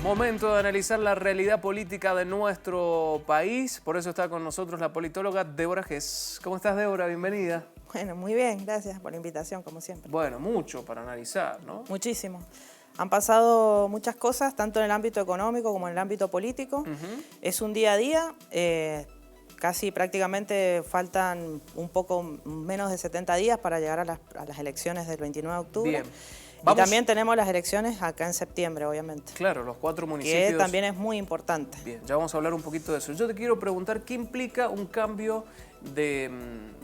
Momento de analizar la realidad política de nuestro país. Por eso está con nosotros la politóloga Débora Gess. ¿Cómo estás, Débora? Bienvenida. Bueno, muy bien, gracias por la invitación, como siempre. Bueno, mucho para analizar, ¿no? Muchísimo. Han pasado muchas cosas, tanto en el ámbito económico como en el ámbito político. Es un día a día, casi prácticamente faltan un poco menos de 70 días para llegar a las elecciones del 29 de octubre. Bien. Y también tenemos las elecciones acá en septiembre, obviamente. Claro, los 4 municipios. Que también es muy importante. Bien, ya vamos a hablar un poquito de eso. Yo te quiero preguntar qué implica un cambio de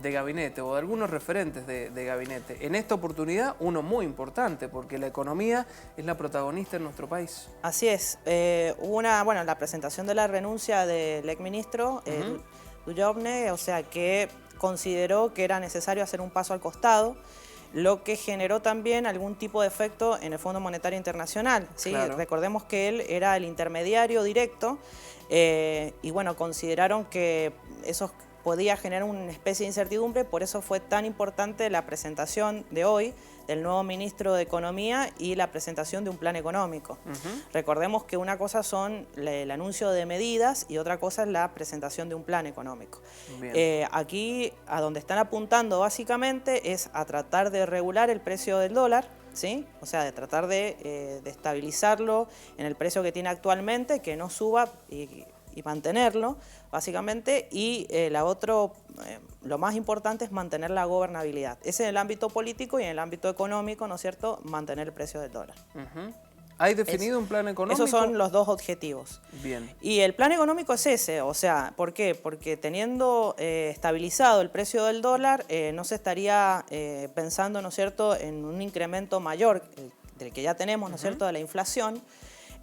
gabinete o de algunos referentes de gabinete. En esta oportunidad, uno muy importante, porque la economía es la protagonista en nuestro país. Así es. Hubo la presentación de la renuncia del exministro Dujovne, o sea, que consideró que era necesario hacer un paso al costado, lo que generó también algún tipo de efecto en el Fondo Monetario Internacional, ¿sí? Claro. Recordemos que él era el intermediario directo y bueno, consideraron que eso podía generar una especie de incertidumbre, por eso fue tan importante la presentación de hoy del nuevo ministro de Economía y la presentación de un plan económico. Recordemos que una cosa son el anuncio de medidas y otra cosa es la presentación de un plan económico. Aquí a donde están apuntando básicamente es a tratar de regular el precio del dólar, ¿sí? O sea, de tratar de estabilizarlo en el precio que tiene actualmente, que no suba y mantenerlo, básicamente, y lo más importante es mantener la gobernabilidad. Es en el ámbito político y en el ámbito económico, ¿no es cierto?, mantener el precio del dólar. ¿Hay definido un plan económico? Esos son los dos objetivos. Bien. Y el plan económico es ese, o sea, ¿por qué? Porque teniendo estabilizado el precio del dólar, no se estaría pensando, ¿no es cierto?, en un incremento mayor del que ya tenemos, ¿no es cierto?, de la inflación,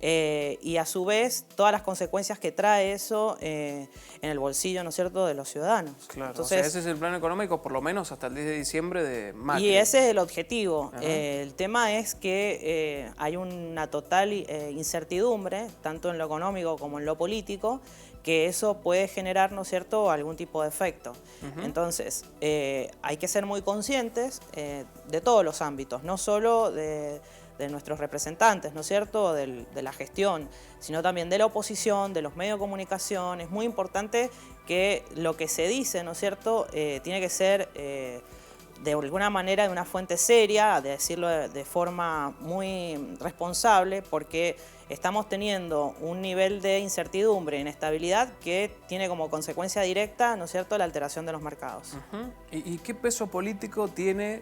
y a su vez todas las consecuencias que trae eso en el bolsillo, ¿no es cierto?, de los ciudadanos. Claro, entonces, o sea, ese es el plan económico por lo menos hasta el 10 de diciembre de Macri. Y ese es el objetivo. El tema es que hay una total incertidumbre, tanto en lo económico como en lo político, que eso puede generar, ¿no es cierto?, algún tipo de efecto. Entonces, hay que ser muy conscientes de todos los ámbitos, no solo de nuestros representantes, ¿no es cierto?, de la gestión, sino también de la oposición, de los medios de comunicación. Es muy importante que lo que se dice, ¿no es cierto?, tiene que ser de alguna manera de una fuente seria, de decirlo de forma muy responsable, porque estamos teniendo un nivel de incertidumbre e inestabilidad que tiene como consecuencia directa, ¿no es cierto?, la alteración de los mercados. ¿Y qué peso político tiene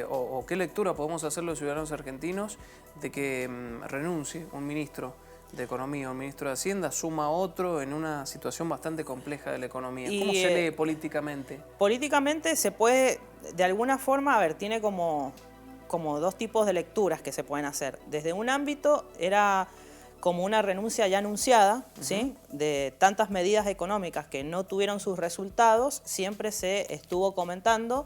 o qué lectura podemos hacer los ciudadanos argentinos de que renuncie un ministro de Economía, un ministro de Hacienda, suma otro en una situación bastante compleja de la economía? ¿Cómo se lee políticamente? Políticamente se puede, de alguna forma, tiene como dos tipos de lecturas que se pueden hacer. Desde un ámbito era como una renuncia ya anunciada, ¿sí?, de tantas medidas económicas que no tuvieron sus resultados. Siempre se estuvo comentando,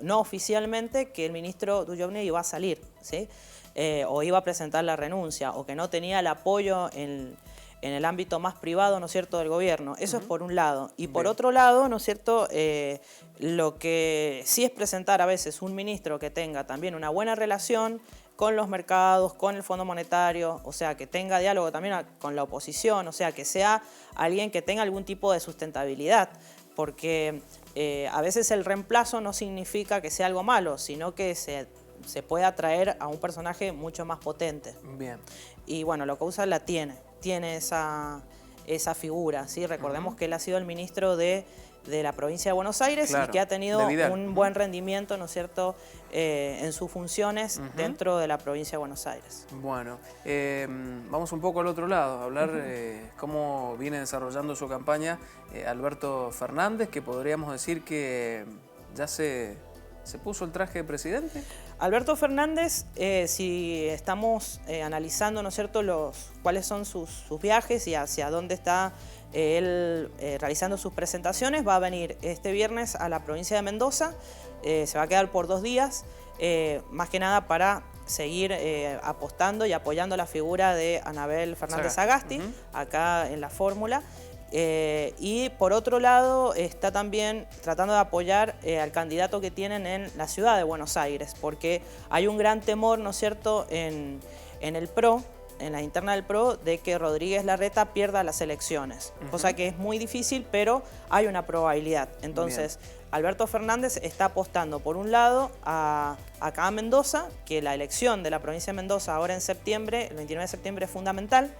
no oficialmente, que el ministro Dujovne iba a salir, ¿sí?, o iba a presentar la renuncia, o que no tenía el apoyo en el ámbito más privado, ¿no es cierto?, del gobierno. Eso es por un lado. Y por otro lado, ¿no es cierto?, lo que sí es presentar a veces un ministro que tenga también una buena relación con los mercados, con el Fondo Monetario, o sea, que tenga diálogo también con la oposición, o sea, que sea alguien que tenga algún tipo de sustentabilidad, porque a veces el reemplazo no significa que sea algo malo, sino que se puede atraer a un personaje mucho más potente. Bien. Y bueno, lo que usa tiene esa figura, ¿sí? Recordemos que él ha sido el ministro de la provincia de Buenos Aires, y que ha tenido un buen rendimiento, ¿no es cierto?, en sus funciones dentro de la provincia de Buenos Aires. Bueno, vamos un poco al otro lado, a hablar cómo viene desarrollando su campaña Alberto Fernández, que podríamos decir que ya se puso el traje de presidente. Alberto Fernández, si estamos analizando, ¿no es cierto?, cuáles son sus viajes y hacia dónde está él realizando sus presentaciones, va a venir este viernes a la provincia de Mendoza, se va a quedar por 2 días, más que nada para seguir apostando y apoyando la figura de Anabel Fernández Sagasti, acá en la fórmula. Y por otro lado está también tratando de apoyar al candidato que tienen en la ciudad de Buenos Aires, porque hay un gran temor, ¿no es cierto?, en el PRO en la interna del PRO de que Rodríguez Larreta pierda las elecciones, cosa que es muy difícil, pero hay una probabilidad. Entonces, Alberto Fernández está apostando, por un lado, acá a Mendoza, que la elección de la provincia de Mendoza ahora en septiembre, el 29 de septiembre, es fundamental,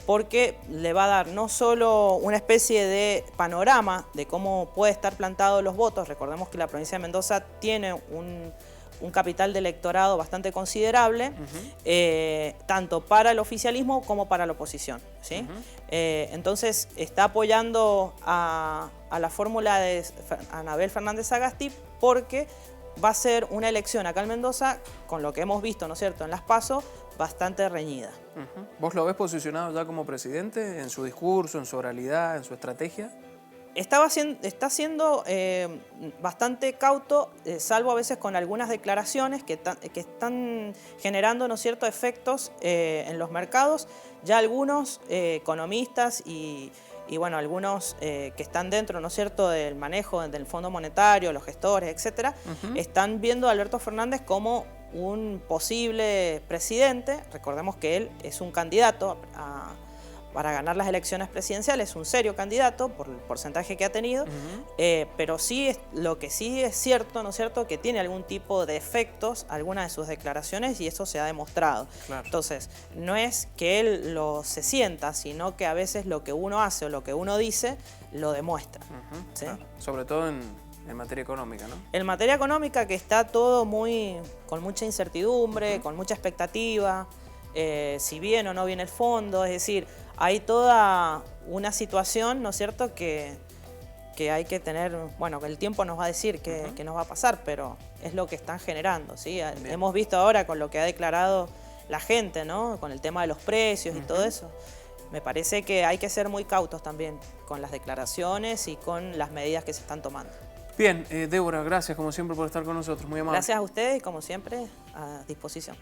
porque le va a dar no solo una especie de panorama de cómo puede estar plantados los votos. Recordemos que la provincia de Mendoza tiene un capital de electorado bastante considerable, tanto para el oficialismo como para la oposición, ¿sí? Entonces está apoyando a la fórmula de Anabel Fernández Sagasti, porque va a ser una elección acá en Mendoza, con lo que hemos visto, ¿no es cierto?, en las PASO, bastante reñida. ¿Vos lo ves posicionado ya como presidente en su discurso, en su oralidad, en su estrategia? Está siendo bastante cauto, salvo a veces con algunas declaraciones que están generando, ¿no es cierto?, efectos en los mercados. Ya algunos economistas y bueno, algunos que están dentro, ¿no es cierto?, del manejo del Fondo Monetario, los gestores, etcétera, están viendo a Alberto Fernández como un posible presidente. Recordemos que él es un candidato para ganar las elecciones presidenciales, un serio candidato por el porcentaje que ha tenido, pero lo que sí es cierto, ¿no es cierto?, que tiene algún tipo de efectos, algunas de sus declaraciones, y eso se ha demostrado. Claro. Entonces, no es que él se sienta, sino que a veces lo que uno hace o lo que uno dice, lo demuestra. ¿Sí? Claro. Sobre todo en materia económica, ¿no? En materia económica, que está todo con mucha incertidumbre, con mucha expectativa, si viene o no viene el fondo, es decir, hay toda una situación, ¿no es cierto?, que hay que tener, bueno, que el tiempo nos va a decir qué nos va a pasar, pero es lo que están generando, ¿sí? Hemos visto ahora con lo que ha declarado la gente, ¿no?, con el tema de los precios y todo eso. Me parece que hay que ser muy cautos también con las declaraciones y con las medidas que se están tomando. Bien, Débora, gracias como siempre por estar con nosotros, muy amable. Gracias a ustedes y como siempre a disposición.